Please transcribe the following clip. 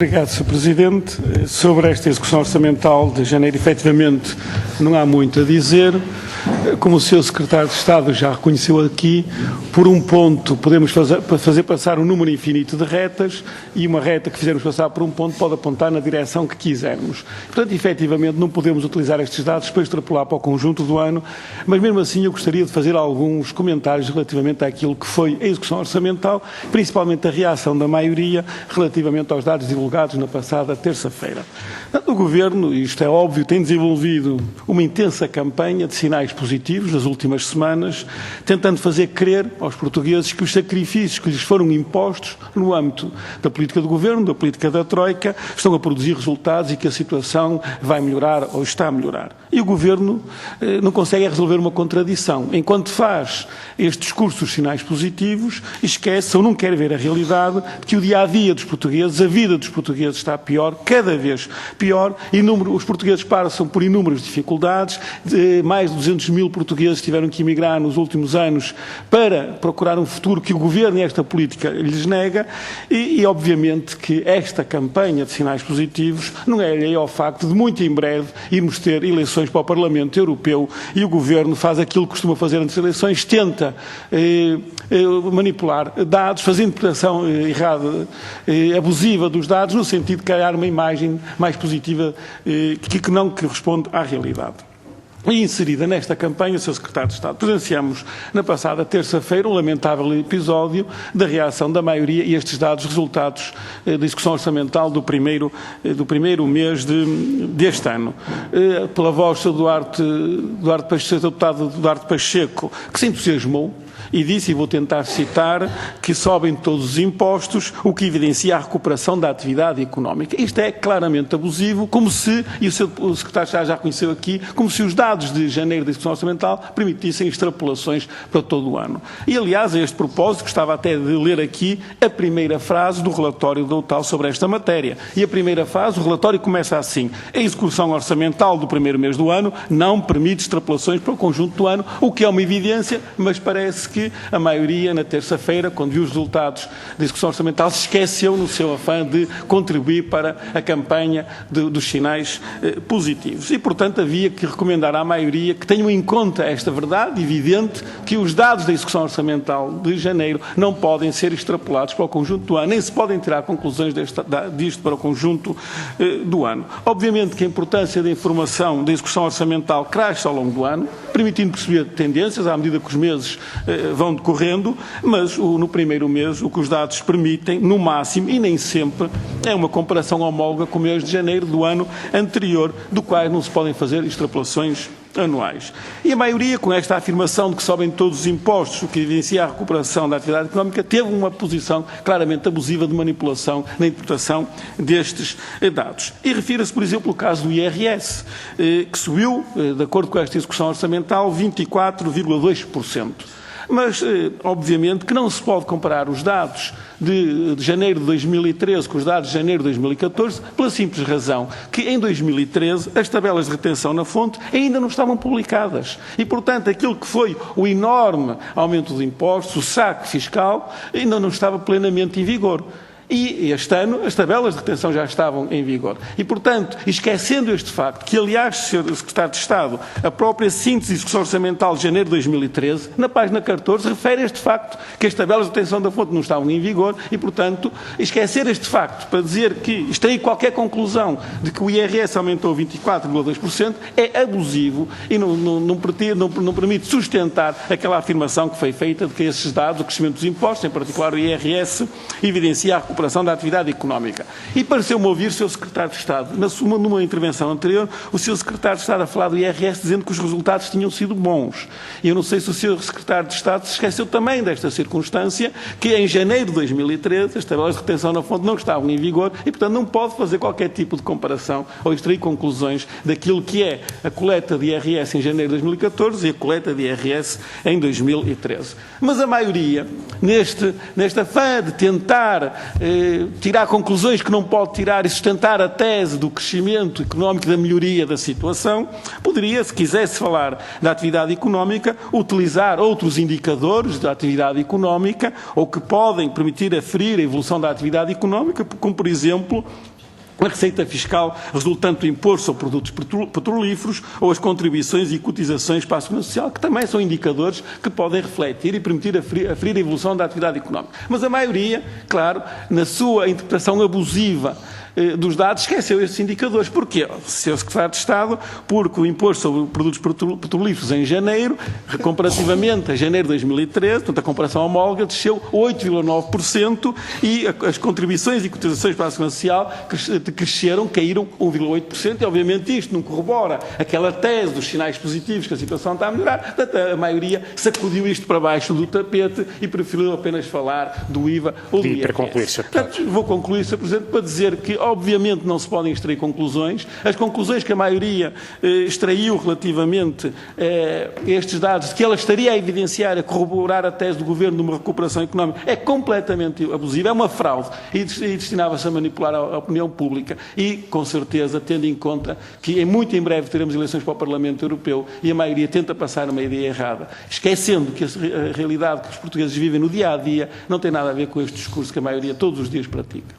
Obrigado, Sr. Presidente. Sobre esta execução orçamental de janeiro, efetivamente, não há muito a dizer. Como o Sr. Secretário de Estado já reconheceu aqui, por um ponto podemos fazer passar um número infinito de retas e uma reta que fizermos passar por um ponto pode apontar na direção que quisermos. Portanto, efetivamente, não podemos utilizar estes dados para extrapolar para o conjunto do ano, mas mesmo assim eu gostaria de fazer alguns comentários relativamente àquilo que foi a execução orçamental, principalmente a reação da maioria relativamente aos dados divulgados na passada terça-feira. O Governo, isto é óbvio, tem desenvolvido uma intensa campanha de sinais positivos nas últimas semanas, tentando fazer crer aos portugueses que os sacrifícios que lhes foram impostos no âmbito da política do Governo, da política da Troika, estão a produzir resultados e que a situação vai melhorar ou está a melhorar. E o Governo não consegue resolver uma contradição. Enquanto faz este discurso dos sinais positivos, esquece ou não quer ver a realidade de que o dia-a-dia dos portugueses, a vida dos portugueses está pior, cada vez pior, os portugueses passam por inúmeras dificuldades, mais de 200 mil portugueses tiveram que emigrar nos últimos anos para procurar um futuro que o Governo e esta política lhes nega e obviamente que esta campanha de sinais positivos não é alheia ao facto de muito em breve irmos ter eleições para o Parlamento Europeu e o Governo faz aquilo que costuma fazer antes das eleições, tenta manipular dados, fazer interpretação errada, abusiva dos dados, no sentido de criar uma imagem mais positiva que não corresponde à realidade. E inserida nesta campanha, Sr. Secretário de Estado, presenciamos na passada terça-feira um lamentável episódio da reação da maioria e estes dados resultados da execução orçamental do primeiro mês deste ano. Pela voz do deputado Duarte Pacheco, que se entusiasmou e disse, e vou tentar citar, que sobem todos os impostos, o que evidencia a recuperação da atividade económica. Isto é claramente abusivo, como se, e o Secretário de Estado já reconheceu aqui, como se os dados de janeiro da execução orçamental permitissem extrapolações para todo o ano. E, aliás, a este propósito, gostava até de ler aqui a primeira frase do relatório do TAL sobre esta matéria. E a primeira frase, o relatório começa assim: a execução orçamental do primeiro mês do ano não permite extrapolações para o conjunto do ano, o que é uma evidência, mas parece que a maioria, na terça-feira, quando viu os resultados da execução orçamental, se esqueceu no seu afã de contribuir para a campanha dos sinais positivos. E, portanto, havia que recomendar à maioria que tenham em conta esta verdade evidente, que os dados da execução orçamental de janeiro não podem ser extrapolados para o conjunto do ano, nem se podem tirar conclusões disto para o conjunto do ano. Obviamente que a importância da informação da execução orçamental cresce ao longo do ano, permitindo perceber tendências à medida que os meses vão decorrendo, mas no primeiro mês o que os dados permitem, no máximo, e nem sempre, é uma comparação homóloga com o mês de janeiro do ano anterior, do qual não se podem fazer extrapolações anuais. E a maioria, com esta afirmação de que sobem todos os impostos, o que evidencia a recuperação da atividade económica, teve uma posição claramente abusiva de manipulação na interpretação destes dados. E refira-se, por exemplo, o caso do IRS, que subiu, de acordo com esta execução orçamental, 24,2%. Mas, obviamente, que não se pode comparar os dados de janeiro de 2013 com os dados de janeiro de 2014, pela simples razão que, em 2013, as tabelas de retenção na fonte ainda não estavam publicadas. E, portanto, aquilo que foi o enorme aumento de impostos, o saque fiscal, ainda não estava plenamente em vigor. E este ano as tabelas de retenção já estavam em vigor. E, portanto, esquecendo este facto, que aliás, Sr. Secretário de Estado, a própria síntese de execução orçamental de janeiro de 2013, na página 14, refere este facto, que as tabelas de retenção da fonte não estavam em vigor e, portanto, esquecer este facto para dizer que extrair qualquer conclusão de que o IRS aumentou 24,2% é abusivo e não permite sustentar aquela afirmação que foi feita de que esses dados, o crescimento dos impostos, em particular o IRS, evidencia a recuperação da atividade económica. E pareceu-me ouvir o Sr. Secretário de Estado, numa intervenção anterior, o Sr. Secretário de Estado a falar do IRS dizendo que os resultados tinham sido bons. E eu não sei se o Sr. Secretário de Estado se esqueceu também desta circunstância, que em janeiro de 2013 as tabelas de retenção na fonte não estavam em vigor e, portanto, não pode fazer qualquer tipo de comparação ou extrair conclusões daquilo que é a coleta de IRS em janeiro de 2014 e a coleta de IRS em 2013. Mas a maioria, neste afã de tentar tirar conclusões que não pode tirar e sustentar a tese do crescimento económico, da melhoria da situação, poderia, se quisesse falar da atividade económica, utilizar outros indicadores da atividade económica ou que podem permitir aferir a evolução da atividade económica, como, por exemplo, a receita fiscal resultante do imposto sobre produtos petrolíferos ou as contribuições e cotizações para a Segurança Social, que também são indicadores que podem refletir e permitir aferir a evolução da atividade económica. Mas a maioria, claro, na sua interpretação abusiva dos dados, esqueceu estes indicadores. Porquê? Sr. Secretário de Estado, porque o imposto sobre produtos petrolíferos em janeiro, comparativamente a janeiro de 2013, portanto a comparação homóloga, desceu 8,9% e as contribuições e cotizações para a Segurança Social caíram 1,8%, e obviamente isto não corrobora aquela tese dos sinais positivos que a situação está a melhorar. Portanto, a maioria sacudiu isto para baixo do tapete e preferiu apenas falar do IVA ou do IRS. Para concluir, Sr. Portanto, vou concluir, Sr. Presidente, para dizer que obviamente não se podem extrair conclusões. As conclusões que a maioria extraiu relativamente a estes dados, que ela estaria a evidenciar, a corroborar a tese do Governo de uma recuperação económica, é completamente abusiva, é uma fraude e destinava-se a manipular a opinião pública e, com certeza, tendo em conta que muito em breve teremos eleições para o Parlamento Europeu e a maioria tenta passar uma ideia errada, esquecendo que a realidade que os portugueses vivem no dia-a-dia não tem nada a ver com este discurso que a maioria todos os dias pratica.